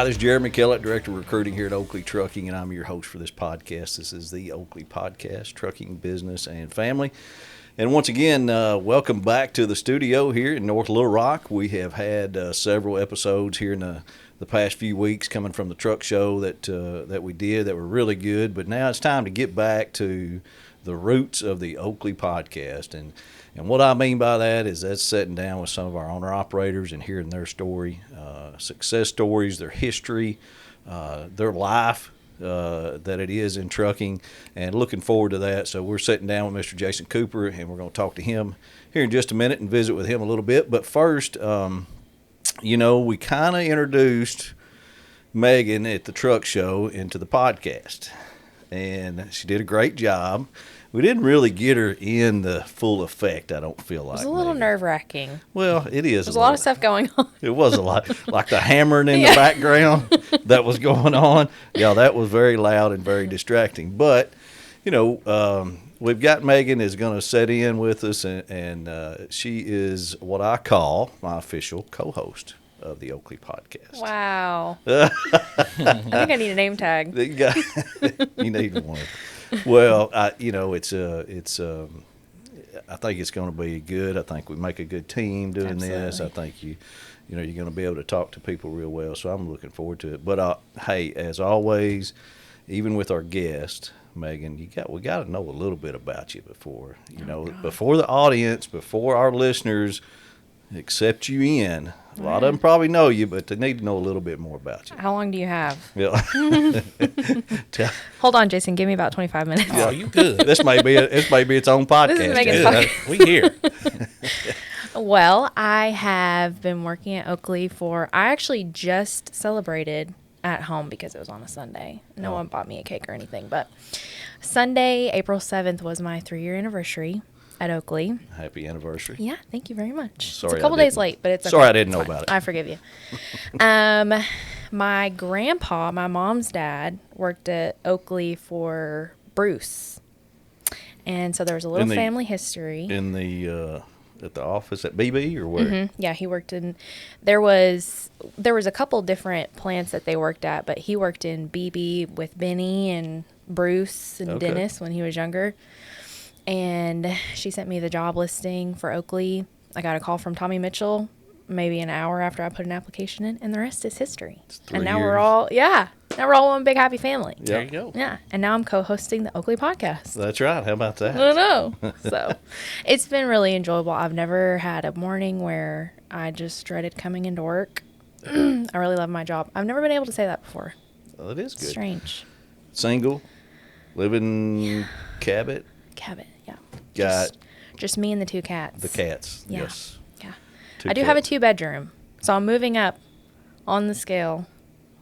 this is Jeremy Kellett, Director of Recruiting here at Oakley Trucking, and I'm your host for this podcast. This is the Oakley Podcast, Trucking, Business, and Family. And once again, welcome back to the studio here in North Little Rock. We have had several episodes here in the past few weeks coming from the truck show that we did that were really good. But now it's time to get back to the roots of the Oakley Podcast. And what I mean by that is that's sitting down with some of our owner-operators and hearing their story, success stories, their history, their life that it is in trucking, and looking forward to that. So we're sitting down with Mr. Jason Cooper, and we're going to talk to him here in just a minute and visit with him a little bit. But first, we kind of introduced Megan at the truck show into the podcast, and she did a great job. We didn't really get her in the full effect, I don't feel like. It was a little nerve-wracking. Well, it is. There's a lot of stuff going on. It was a lot. Like the hammering in the background that was going on. Yeah, that was very loud and very distracting. But, we've got Megan is going to sit in with us, and she is what I call my official co-host of the Oakley Podcast. Wow. I think I need a name tag. You need one. Well, I think it's going to be good. I think we make a good team doing Absolutely. this. I think you're going to be able to talk to people real well. So I'm looking forward to it. But hey, as always, even with our guest, Megan, we got to know a little bit about you before before the audience, before our listeners accept you in. A lot of them probably know you, but they need to know a little bit more about you. How long do you have? Yeah. Hold on, Jason. Give me about 25 minutes. Oh, you good. This may be its own podcast. This is Megan's Jason. podcast. We here. Well, I have been working at Oakley I actually just celebrated at home because it was on a Sunday. No one bought me a cake or anything, but Sunday, April 7th was my 3-year anniversary at Oakley. Happy anniversary. Yeah, thank you very much. Sorry, it's a couple days late, but it's okay. Sorry I didn't know It's fine. about it. I forgive you. My grandpa, my mom's dad, worked at Oakley for Bruce. And so there was a little family history. In the at the office at BB or where? Mm-hmm. Yeah, he worked in there was a couple different plants that they worked at, but he worked in BB with Benny and Bruce and Dennis when he was younger. And she sent me the job listing for Oakley. I got a call from Tommy Mitchell maybe an hour after I put an application in, and the rest is history. And now we're all one big happy family. Yep. There you go. Yeah, and now I'm co-hosting the Oakley Podcast. That's right. How about that? I know. So it's been really enjoyable. I've never had a morning where I just dreaded coming into work. I really love my job. I've never been able to say that before. Well, it is good. Strange. Single, living Cabot. Cabot, yeah. Got just me and the two cats. the cats. Yeah. Yes. Yeah. Two I do have a cats. 2-bedroom, so I'm moving up on the scale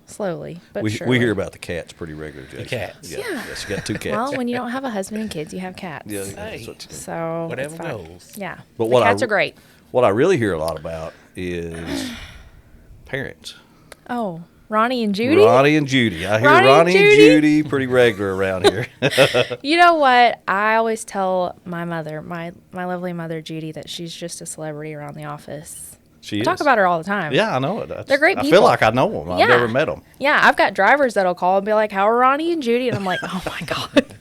slowly, but We surely. hear about the cats pretty regularly. Jason. The cats. Yeah. Yeah. Yes, you got 2 cats. Well, when you don't have a husband and kids, you have cats. yeah, Hey. that's what you do. So Whatever it's fine. goes. Yeah. But the what cats are great. What I really hear a lot about is parents. Oh, Ronnie and Judy? Ronnie and Judy. I hear Ronnie and Ronnie and Judy? Judy pretty regular around here. You know what? I always tell my mother, my lovely mother, Judy, that she's just a celebrity around the office. She I is. talk about her all the time. Yeah, I know it. They're great I feel people. like I know them. I've Yeah. never met them. Yeah, I've got drivers that'll call and be like, "How are Ronnie and Judy?" And I'm like, "Oh my god."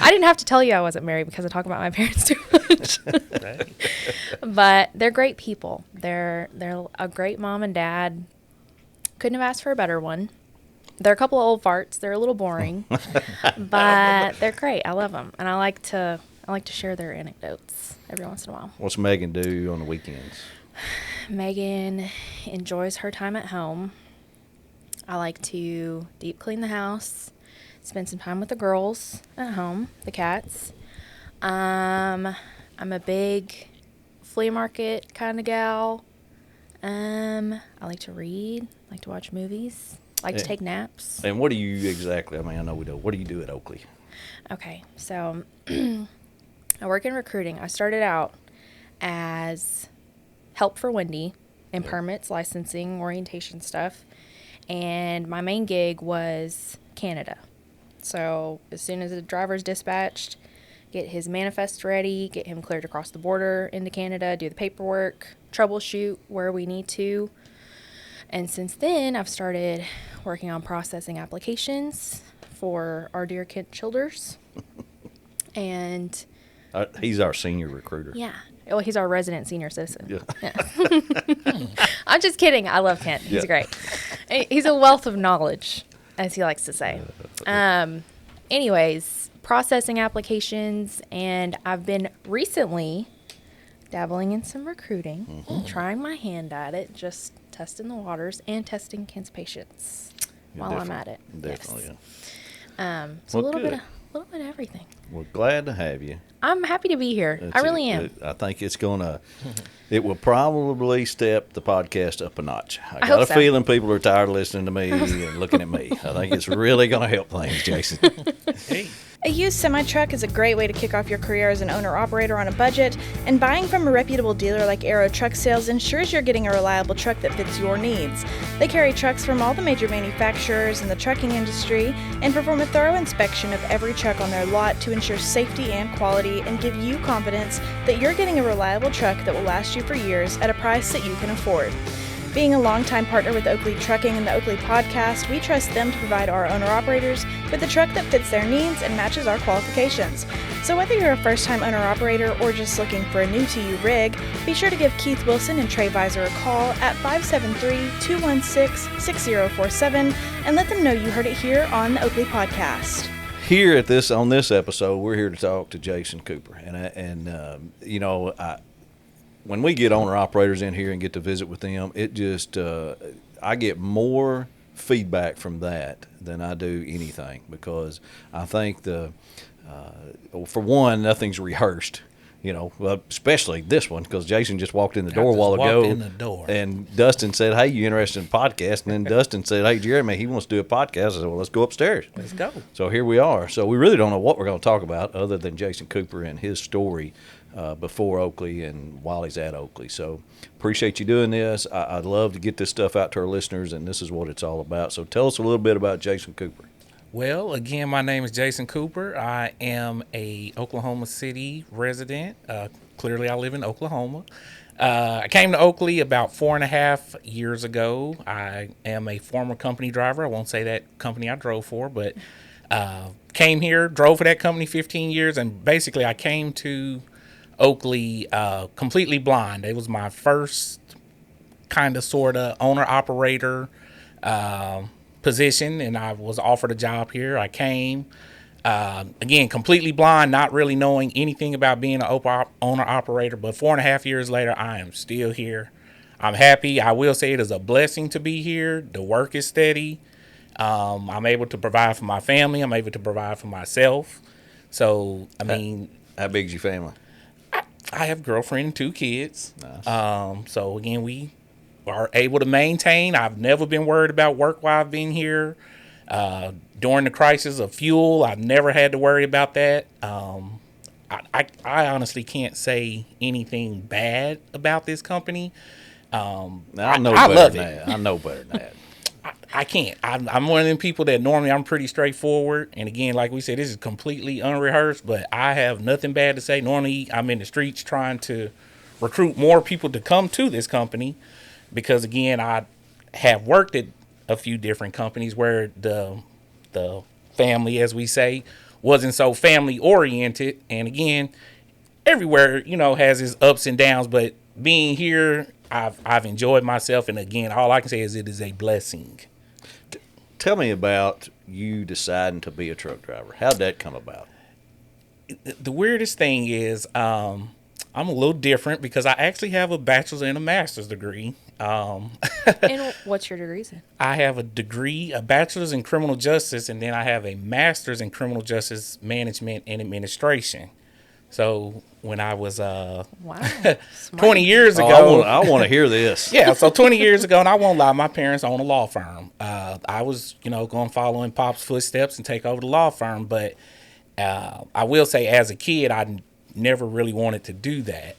I didn't have to tell you I wasn't married because I talk about my parents too much. Right. But they're great people. They're a great mom and dad. Couldn't have asked for a better one. They're a couple of old farts. They're a little boring, but they're great. I love them, and I like to share their anecdotes every once in a while. What's Megan do on the weekends? Megan enjoys her time at home. I like to deep clean the house, spend some time with the girls at home, the cats. I'm a big flea market kind of gal. I like to read, like to watch movies, like to take naps. And what do you exactly, I mean, I know we do. What do you do at Oakley? Okay, so I work in recruiting. I started out as help for Wendy in permits, licensing, orientation stuff. And my main gig was Canada. So as soon as the driver's dispatched, get his manifest ready, get him cleared across the border into Canada, do the paperwork, troubleshoot where we need to. And since then, I've started working on processing applications for our dear kid childers. And he's our senior recruiter. yeah. Well, he's our resident senior citizen. Yeah. I'm just kidding. I love Kent. He's great. He's a wealth of knowledge, as he likes to say. Anyways, processing applications, and I've been recently dabbling in some recruiting, trying my hand at it, just testing the waters and testing Kent's patience while I'm at it. Definitely. Yes. Yeah. So a little bit of everything. We're glad to have you. I'm happy to be here. I really am. I think it will probably step the podcast up a notch. I got hope a so. feeling people are tired of listening to me and looking at me. I think it's really going to help things, Jason. Hey. A used semi-truck is a great way to kick off your career as an owner-operator on a budget, and buying from a reputable dealer like Aero Truck Sales ensures you're getting a reliable truck that fits your needs. They carry trucks from all the major manufacturers in the trucking industry and perform a thorough inspection of every truck on their lot to ensure safety and quality and give you confidence that you're getting a reliable truck that will last you for years at a price that you can afford. Being a longtime partner with Oakley Trucking and the Oakley Podcast, we trust them to provide our owner-operators with a truck that fits their needs and matches our qualifications. So whether you're a first-time owner-operator or just looking for a new-to-you rig, be sure to give Keith Wilson and Trey Visor a call at 573-216-6047 and let them know you heard it here on the Oakley Podcast. Here on this episode, we're here to talk to Jason Cooper, when we get owner operators in here and get to visit with them, it just I get more feedback from that than I do anything, because I think for one, nothing's rehearsed. Well, especially this one, because Jason just walked in the door a while ago. And Dustin said, "Hey, you interested in a podcast?" And then Dustin said, "Hey, Jeremy, he wants to do a podcast." I said, "Well, let's go upstairs. Let's go." So here we are. So we really don't know what we're going to talk about other than Jason Cooper and his story before Oakley and while he's at Oakley. So appreciate you doing this. I'd love to get this stuff out to our listeners, and this is what it's all about. So tell us a little bit about Jason Cooper. Well, again, my name is Jason Cooper. I am a Oklahoma City resident. Clearly, I live in Oklahoma. I came to Oakley about 4.5 years ago. I am a former company driver. I won't say that company I drove for, but came here, drove for that company 15 years, and basically I came to Oakley completely blind. It was my first kind of sort of owner-operator position, and I was offered a job here. I came, again, completely blind, not really knowing anything about being an owner-operator, but 4.5 years later, I am still here. I'm happy. I will say it is a blessing to be here. The work is steady. I'm able to provide for my family. I'm able to provide for myself. So, How big's your family? I have a girlfriend and 2 kids. Nice. So, again, we are able to maintain. I've never been worried about work while I've been here. During the crisis of fuel, I've never had to worry about that. I honestly can't say anything bad about this company. I love it. I know better than that. I can't. I'm one of them people that normally I'm pretty straightforward. And again, like we said, this is completely unrehearsed, but I have nothing bad to say. Normally, I'm in the streets trying to recruit more people to come to this company because, again, I have worked at a few different companies where the family, as we say, wasn't so family oriented. And again, everywhere, has its ups and downs, but being here, I've enjoyed myself. And again, all I can say is it is a blessing. Tell me about you deciding to be a truck driver. How'd that come about? The weirdest thing is I'm a little different because I actually have a bachelor's and a master's degree. And what's your degrees in? I have a bachelor's in criminal justice, and then I have a master's in criminal justice management and administration. So when I was 20 years ago, I want to hear this. Yeah, so 20 years ago, and I won't lie, my parents own a law firm. I was, going to follow in Pop's footsteps and take over the law firm. But I will say, as a kid, I never really wanted to do that.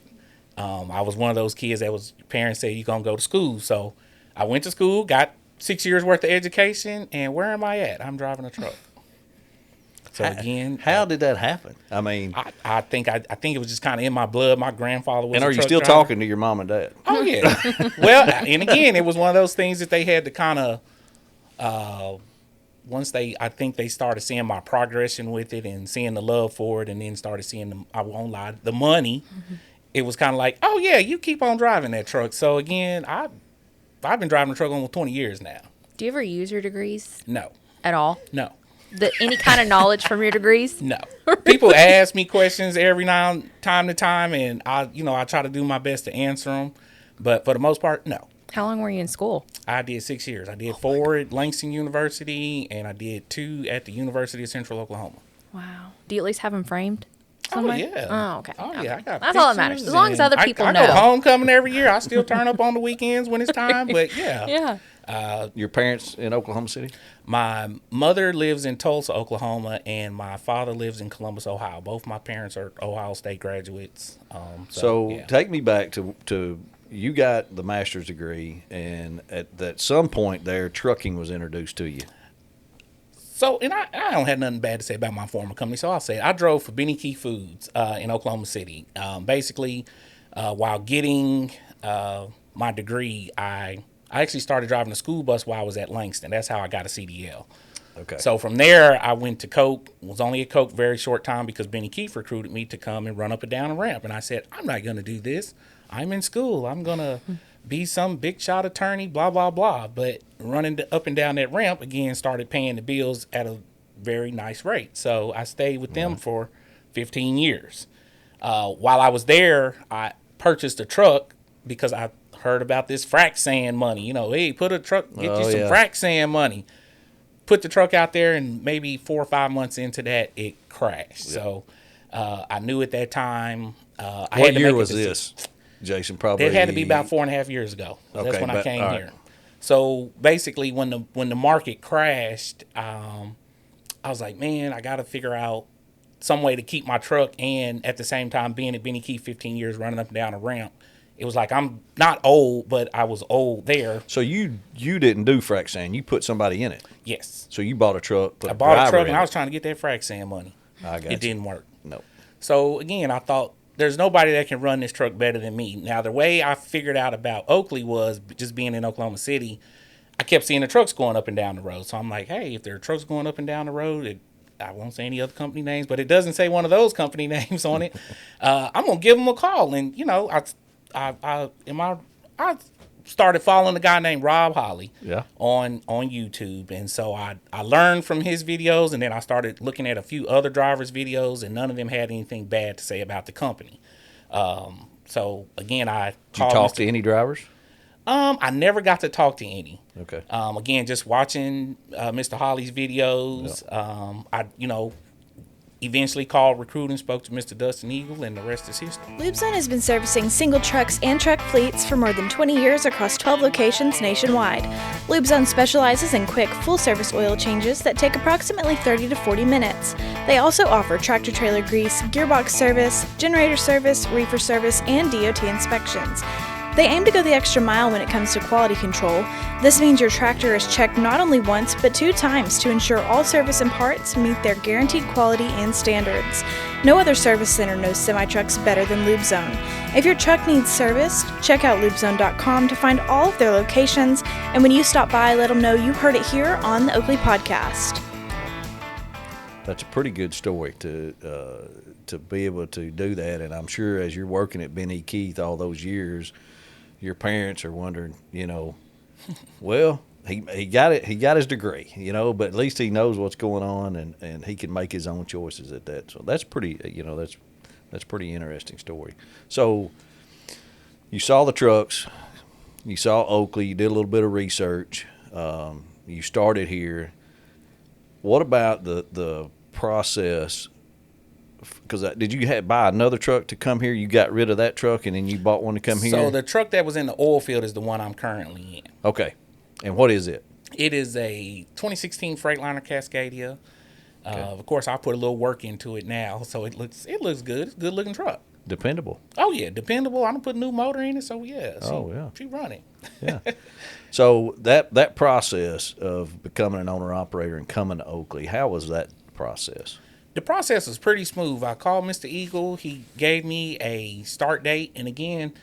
I was one of those kids that parents said, you're going to go to school. So I went to school, got 6 years worth of education, and where am I at? I'm driving a truck. So again, how did that happen? I mean, I think it was just kind of in my blood. My grandfather was. And a are you truck still driver. talking to your mom and dad? Oh yeah. Well, and again, it was one of those things that they had to kind of. Once I think they started seeing my progression with it and seeing the love for it, and then started seeing I won't lie, the money. Mm-hmm. It was kind of like, oh yeah, you keep on driving that truck. So again, I've been driving the truck almost 20 years now. Do you ever use your degrees? No. At all? No. Any kind of knowledge from your degrees? No. People ask me questions every time to time, and I try to do my best to answer them. But for the most part, no. How long were you in school? I did 6 years. I did 4 at Langston University, and I did 2 at the University of Central Oklahoma. Wow. Do you at least have them framed somewhere? Oh, yeah. Oh, okay. Oh, okay. yeah. I got That's all that matters. As long as other people know. I go to homecoming every year. I still turn up on the weekends when it's time, but yeah. Yeah. Your parents in Oklahoma City? My mother lives in Tulsa, Oklahoma, and my father lives in Columbus, Ohio. Both my parents are Ohio State graduates. Take me back to you got the master's degree, and at some point there, trucking was introduced to you. So, and I don't have nothing bad to say about my former company, so I'll say it. I drove for Benny Key Foods in Oklahoma City. Basically, while getting my degree, I actually started driving a school bus while I was at Langston. That's how I got a CDL. Okay. So from there, I went to Coke. Was only at Coke very short time because Benny Keefe recruited me to come and run up and down a ramp. And I said, I'm not going to do this. I'm in school. I'm going to be some big shot attorney, blah, blah, blah. But running up and down that ramp, again, started paying the bills at a very nice rate. So I stayed with them for 15 years. While I was there, I purchased a truck because I heard about this frac sand money. Hey, put a truck, get you some frac sand money. Put the truck out there, and maybe 4 or 5 months into that, it crashed. Yeah. So I knew at that time. What year was this, Jason? Probably it had to be about 4.5 years ago. Okay, that's when I came here. Right. So basically, when the market crashed, I was like, man, I got to figure out some way to keep my truck, and at the same time being at Benny Key 15 years, running up and down a ramp. It was like, I'm not old, but I was old there. So you didn't do frac sand. You put somebody in it. Yes. So you bought a truck. I bought a truck, and I was trying to get that frac sand money. It didn't work. No. So, again, I thought, there's nobody that can run this truck better than me. Now, the way I figured out about Oakley was just being in Oklahoma City, I kept seeing the trucks going up and down the road. So I'm like, hey, if there are trucks going up and down the road, I won't say any other company names, but it doesn't say one of those company names on it. I'm going to give them a call. And, I started following a guy named Rob Holly on YouTube. And so I learned from his videos, and then I started looking at a few other drivers' videos, and none of them had anything bad to say about the company. So again, Did you talk to any drivers? I never got to talk to any. Okay. Again, just watching Mr. Holly's videos. I eventually called recruiting, spoke to Mr. Dustin Eagle, and the rest is history. LubeZone has been servicing single trucks and truck fleets for more than 20 years across 12 locations nationwide. LubeZone specializes in quick, full-service oil changes that take approximately 30 to 40 minutes. They also offer tractor-trailer grease, gearbox service, generator service, reefer service, and DOT inspections. They aim to go the extra mile when it comes to quality control. This means your tractor is checked not only once, but 2 times to ensure all service and parts meet their guaranteed quality and standards. No other service center knows semi-trucks better than LubeZone. If your truck needs serviced, check out LubeZone.com to find all of their locations, and when you stop by, let them know you heard it here on the Oakley Podcast. That's a pretty good story to be able to do that, and I'm sure as you're working at Benny Keith all those years, your parents are wondering, well, he got it. He got his degree, but at least he knows what's going on, and he can make his own choices at that. So that's pretty, that's pretty interesting story. So you saw the trucks, you saw Oakley, you did a little bit of research, you started here. What about the process? Because did you buy another truck to come here? You got rid of that truck and then you bought one to come here? So the truck that was in the oil field is the one I'm currently in. Okay. And what is it? It is a 2016 Freightliner Cascadia. Okay. Of course, I put a little work into it now, so it looks good. It's a good looking truck. Dependable. Oh yeah, dependable. I done put a new motor in it, so yeah. She running. Yeah. So that process of becoming an owner operator and coming to Oakley, how was that process? The process was pretty smooth. I called Mr. Eagle. He gave me a start date. And again,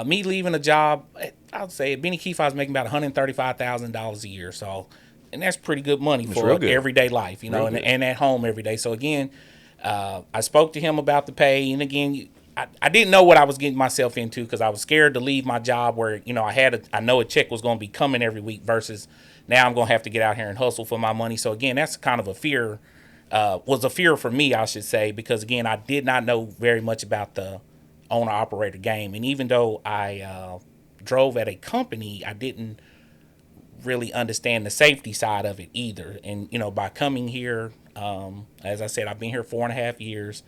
me leaving a job, I would say at Benny Keefe, I was making about $135,000 a year. So, and that's pretty good money for everyday life, you know, and at home every day. So again, I spoke to him about the pay. And again, I didn't know what I was getting myself into because I was scared to leave my job where, you know, I know a check was going to be coming every week versus now I'm going to have to get out here and hustle for my money. So again, that's kind of a fear. Was a fear for me, I should say, because again, I did not know very much about the owner-operator game. And even though I drove at a company, I didn't really understand the safety side of it either. And, you know, by coming here, as I said, I've been here 4.5 years.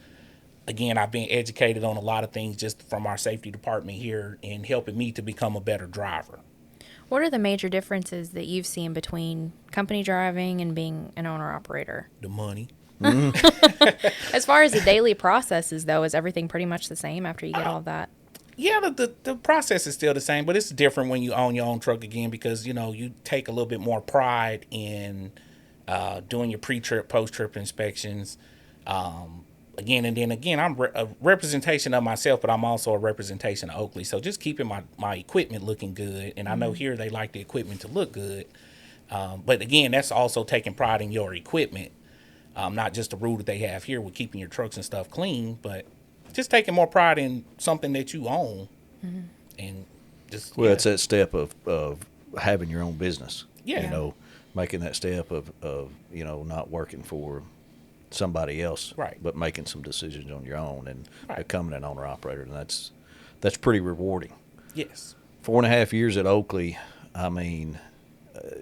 Again, I've been educated on a lot of things just from our safety department here and helping me to become a better driver. What are the major differences that you've seen between company driving and being an owner-operator? The money. As far as the daily processes, though, is everything pretty much the same after you get all of that? Yeah, the process is still the same, but it's different when you own your own truck again because, you know, you take a little bit more pride in doing your pre-trip, post-trip inspections. Again, I'm a representation of myself, but I'm also a representation of Oakley. So just keeping my equipment looking good. And I know here they like the equipment to look good. But again, that's also taking pride in your equipment. Not just the rule that they have here with keeping your trucks and stuff clean, but just taking more pride in something that you own. And just, it's that step of having your own business. Yeah. You know, making that step of you know, not working for somebody else, right, but making some decisions on your own and right, becoming an owner operator, and that's pretty rewarding. Yes. 4.5 years at Oakley. I mean,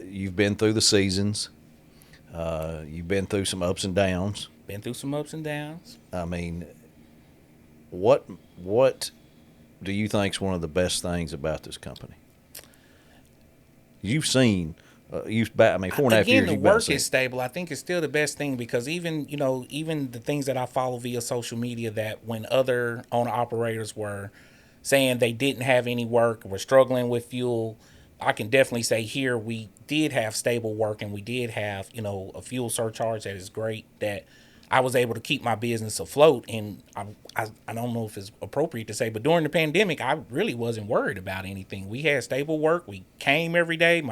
you've been through the seasons. You've been through some ups and downs. Been through some ups and downs. I mean, what do you think is one of the best things about this company? You've seen. 4.5 years. The work is stable. I think it's still the best thing because even the things that I follow via social media, that when other owner operators were saying they didn't have any work, were struggling with fuel, I can definitely say here we did have stable work and we did have, you know, a fuel surcharge that is great, that I was able to keep my business afloat. And I don't know if it's appropriate to say, but during the pandemic, I really wasn't worried about anything. We had stable work. We came every day.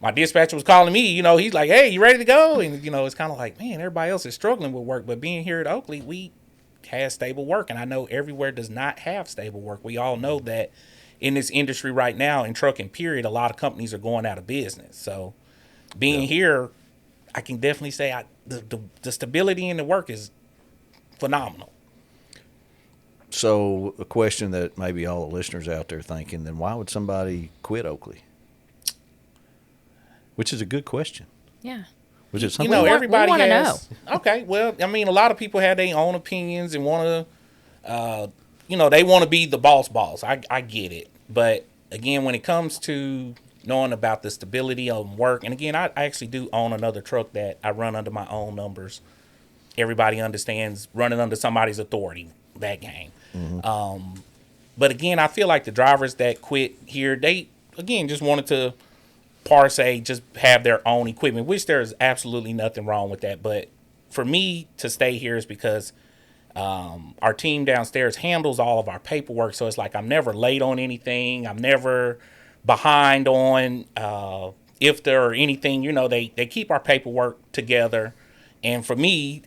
My dispatcher was calling me, you know, he's like, hey, you ready to go? And, you know, it's kind of like, man, everybody else is struggling with work. But being here at Oakley, we had stable work. And I know everywhere does not have stable work. We all know that in this industry right now, in trucking period, a lot of companies are going out of business. So being here, I can definitely say the stability in the work is phenomenal. So a question that maybe all the listeners out there thinking, then why would somebody quit Oakley? Which is a good question. Yeah. Which is something everybody want to has. Know. Okay, well, I mean, a lot of people have their own opinions and want to, they want to be the boss. I get it. But again, when it comes to knowing about the stability of work, and again, I actually do own another truck that I run under my own numbers. Everybody understands running under somebody's authority, that game. Mm-hmm. But again, I feel like the drivers that quit here, they, again, just wanted to just have their own equipment, which there's absolutely nothing wrong with that. But for me to stay here is because our team downstairs handles all of our paperwork. So it's like I'm never late on anything. I'm never behind on if there are anything, they keep our paperwork together. And for me,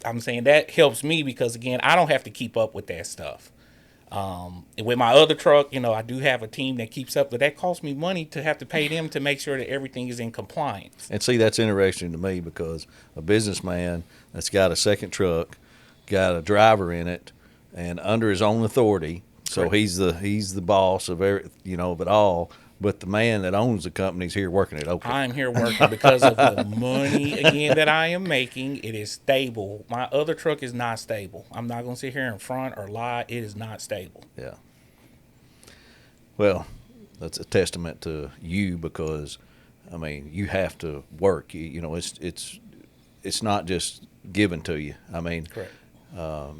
I'm saying that helps me because, again, I don't have to keep up with that stuff. With my other truck, I do have a team that keeps up, but that costs me money to have to pay them to make sure that everything is in compliance. And see, that's interesting to me because a businessman that's got a second truck, got a driver in it, and under his own authority. So Correct. he's the boss of of it all. But the man that owns the company is here working at Oakley. I'm here working because of the money, again, that I am making. It is stable. My other truck is not stable. I'm not going to sit here in front or lie. It is not stable. Yeah. Well, that's a testament to you because, I mean, you have to work. It's not just given to you. I mean, correct.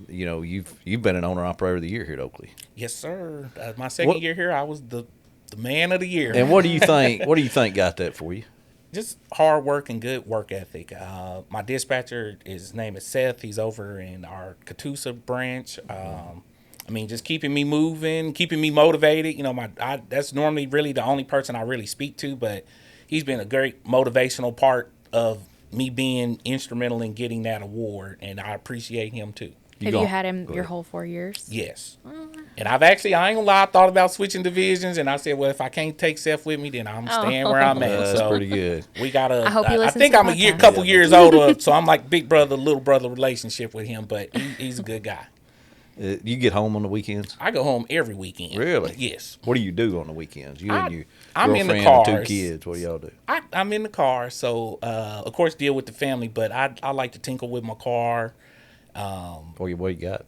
You've been an owner operator of the year here at Oakley. Yes, sir. My second year here, I was the man of the year. And what do you think? What do you think got that for you? just hard work and good work ethic. My dispatcher, his name is Seth. He's over in our Catoosa branch. Just keeping me moving, keeping me motivated. That's normally really the only person I really speak to, but he's been a great motivational part of me being instrumental in getting that award, and I appreciate him too. Have you had him your whole 4 years? Yes. And I ain't gonna lie, I thought about switching divisions, and I said, well, if I can't take Seth with me, then I'm staying where I'm at. That's pretty good. We gotta. I hope he listens I think to I'm the a couple years older, so I'm like big brother, little brother relationship with him, but he's a good guy. You get home on the weekends? I go home every weekend. Really? Yes. What do you do on the weekends? You and your I'm in the girlfriend and cars. 2 kids. What do y'all do? I'm in the car, so of course deal with the family, but I like to tinkle with my car. What you got?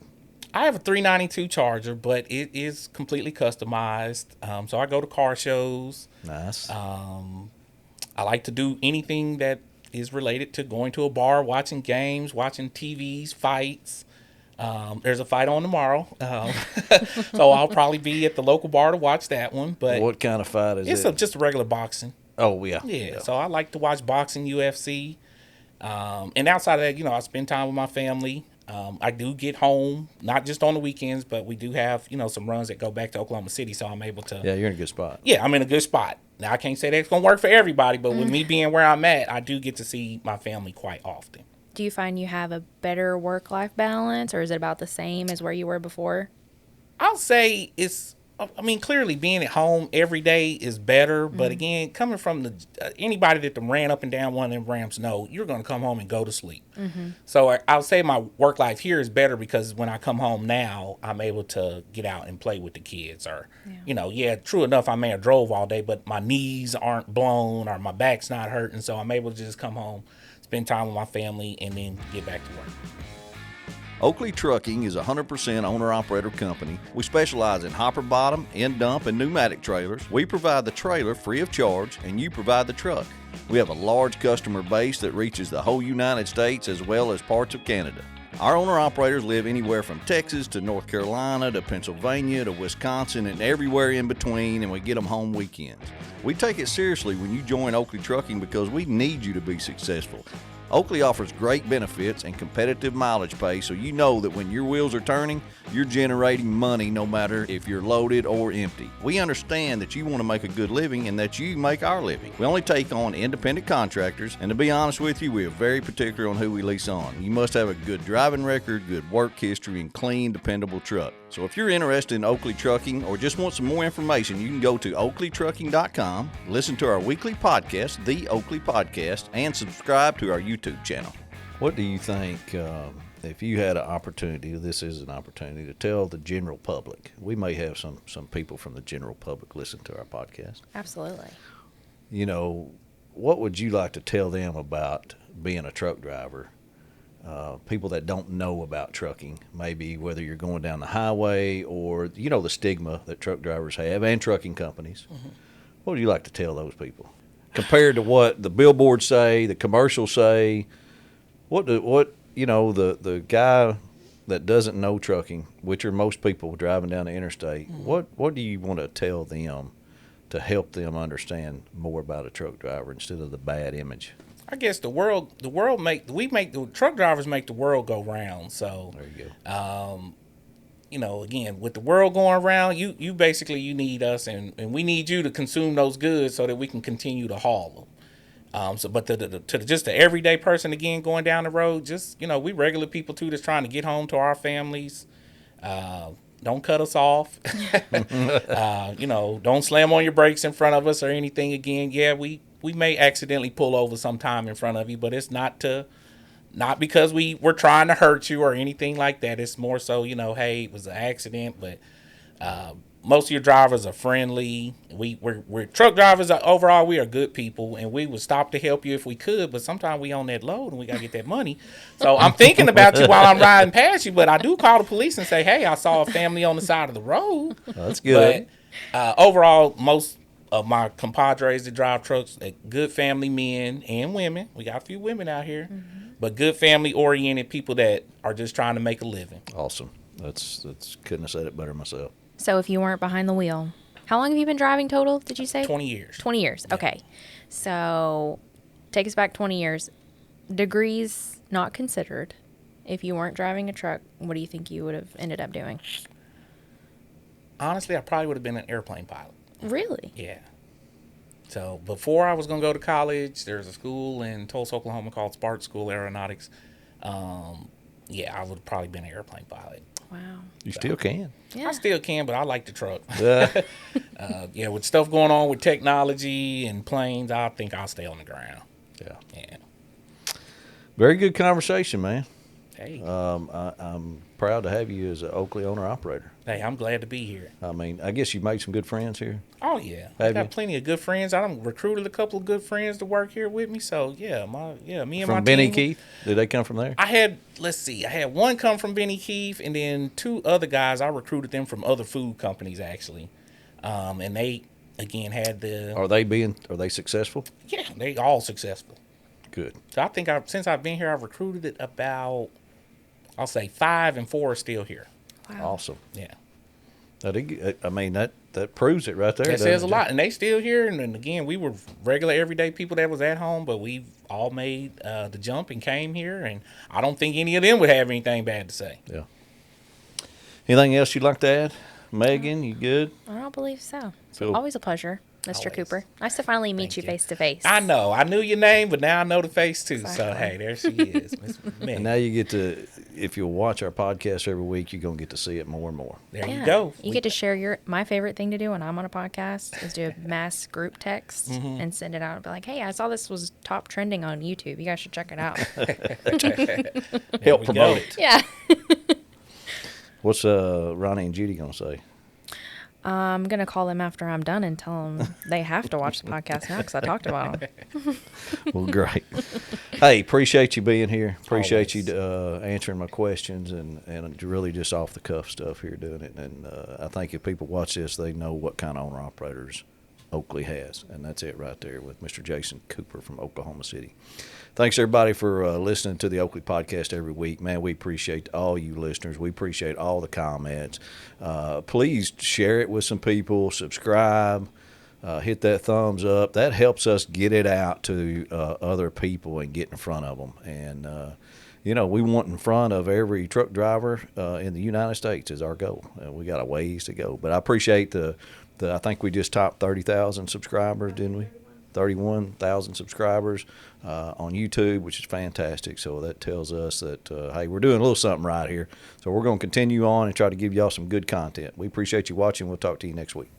I have a 392 Charger, but it is completely customized. So I go to car shows. Nice. I like to do anything that is related to going to a bar, watching games, watching TVs, fights. There's a fight on tomorrow, so I'll probably be at the local bar to watch that one. But what kind of fight is it? It's just a regular boxing. Oh, yeah. Yeah, so I like to watch boxing, UFC. And outside of that, I spend time with my family. I do get home, not just on the weekends, but we do have, some runs that go back to Oklahoma City, so I'm able to. Yeah, you're in a good spot. Yeah, I'm in a good spot. Now, I can't say that's going to work for everybody, but with me being where I'm at, I do get to see my family quite often. Do you find you have a better work-life balance, or is it about the same as where you were before? I'll say clearly being at home every day is better, but again, coming from anybody that ran up and down one of them ramps, you're going to come home and go to sleep. So I'll say my work life here is better because when I come home now, I'm able to get out and play with the kids, or, true enough, I may have drove all day, but my knees aren't blown or my back's not hurting. So I'm able to just come home, spend time with my family, and then get back to work. Oakley Trucking is a 100% owner-operator company. We specialize in hopper bottom, end dump, and pneumatic trailers. We provide the trailer free of charge, and you provide the truck. We have a large customer base that reaches the whole United States as well as parts of Canada. Our owner-operators live anywhere from Texas to North Carolina to Pennsylvania to Wisconsin and everywhere in between, and we get them home weekends. We take it seriously when you join Oakley Trucking because we need you to be successful. Oakley offers great benefits and competitive mileage pay, so you know that when your wheels are turning, you're generating money no matter if you're loaded or empty. We understand that you want to make a good living and that you make our living. We only take on independent contractors, and to be honest with you, we are very particular on who we lease on. You must have a good driving record, good work history, and clean, dependable truck. So if you're interested in Oakley Trucking or just want some more information, you can go to oakleytrucking.com, listen to our weekly podcast, The Oakley Podcast, and subscribe to our YouTube channel. What do you think, if you had an opportunity, this is an opportunity, to tell the general public? We may have some people from the general public listen to our podcast. Absolutely. What would you like to tell them about being a truck driver? People that don't know about trucking, maybe whether you're going down the highway or, the stigma that truck drivers have and trucking companies. Mm-hmm. What would you like to tell those people? Compared to what the billboards say, the commercials say, the guy that doesn't know trucking, which are most people driving down the interstate, what do you want to tell them to help them understand more about a truck driver instead of the bad image? I guess the truck drivers make the world go round. So there you go. Again, with the world going around, you basically need us, and we need you to consume those goods so that we can continue to haul them. But to just the everyday person, again, going down the road, just, we regular people too, that's trying to get home to our families. Don't cut us off. Don't slam on your brakes in front of us or anything. Again, we may accidentally pull over sometime in front of you, but it's not because we're trying to hurt you or anything like that. It's more so, hey, it was an accident, but most of your drivers are friendly. We're truck drivers. Overall, we are good people, and we would stop to help you if we could, but sometimes we on that load and we got to get that money. So I'm thinking about you while I'm riding past you, but I do call the police and say, hey, I saw a family on the side of the road. That's good. But overall, most of my compadres that drive trucks, good family men and women. We got a few women out here, but good family-oriented people that are just trying to make a living. Awesome. That's couldn't have said it better myself. So if you weren't behind the wheel, how long have you been driving total, did you say? 20 years. 20 years. Yeah. Okay. So take us back 20 years. Degrees not considered. If you weren't driving a truck, what do you think you would have ended up doing? Honestly, I probably would have been an airplane pilot. Really? Yeah. So before I was going to go to college, there's a school in Tulsa, Oklahoma called Spark School Aeronautics. Yeah, I would have probably been an airplane pilot. Wow. You still can. Yeah. I still can, but I like the truck. Yeah. Yeah, with stuff going on with technology and planes, I think I'll stay on the ground. Yeah. Yeah. Very good conversation, man. Hey. I'm proud to have you as an Oakley owner-operator. Hey, I'm glad to be here. I mean, I guess you made some good friends here. Oh, yeah. Have I got you? plenty of good friends. I done recruited a couple of good friends to work here with me. So, yeah, me and my From Benny team. Keith? Did they come from there? I had one come from Benny Keith, and then 2 other guys, I recruited them from other food companies, actually. And they, again, had the... Are they successful? Yeah, they all successful. Good. So I think since I've been here, I've recruited about, I'll say 5, and 4 are still here. Wow. Awesome. Yeah. I mean, that proves it right there. That says doesn't a it, lot. And they still here. And then again, we were regular everyday people that was at home, but we've all made the jump and came here. And I don't think any of them would have anything bad to say. Yeah. Anything else you'd like to add? Megan, you good? I don't believe so. Cool. Always a pleasure, Mr. Always. Cooper. Nice to finally meet Thank you you. face to face. I know. I knew your name, but now I know the face too. So, Exactly. hey, there she is. Miss And Meg. now you get to, if you'll watch our podcast every week, you're going to get to see it more and more. There Yeah. you go. You get to share my favorite thing to do when I'm on a podcast is do a mass group text Mm-hmm. and send it out and be like, hey, I saw this was top trending on YouTube. You guys should check it out. Help we promote go. it. Yeah. What's Ronnie and Judy going to say? I'm going to call them after I'm done and tell them they have to watch the podcast now because I talked about them. Well, great. Hey, appreciate you being here. Appreciate Always. you answering my questions and really just off the cuff stuff here doing it. And I think if people watch this, they know what kind of owner operators Oakley has. And that's it right there with Mr. Jason Cooper from Oklahoma City. Thanks, everybody, for listening to the Oakley Podcast every week. Man, we appreciate all you listeners. We appreciate all the comments. Please share it with some people. Subscribe. Hit that thumbs up. That helps us get it out to other people and get in front of them. And, we want in front of every truck driver in the United States is our goal. We got a ways to go. But I appreciate I think we just topped 30,000 subscribers, didn't we? 31,000 subscribers on YouTube, which is fantastic. So that tells us that, hey, we're doing a little something right here. So we're going to continue on and try to give y'all some good content. We appreciate you watching. We'll talk to you next week.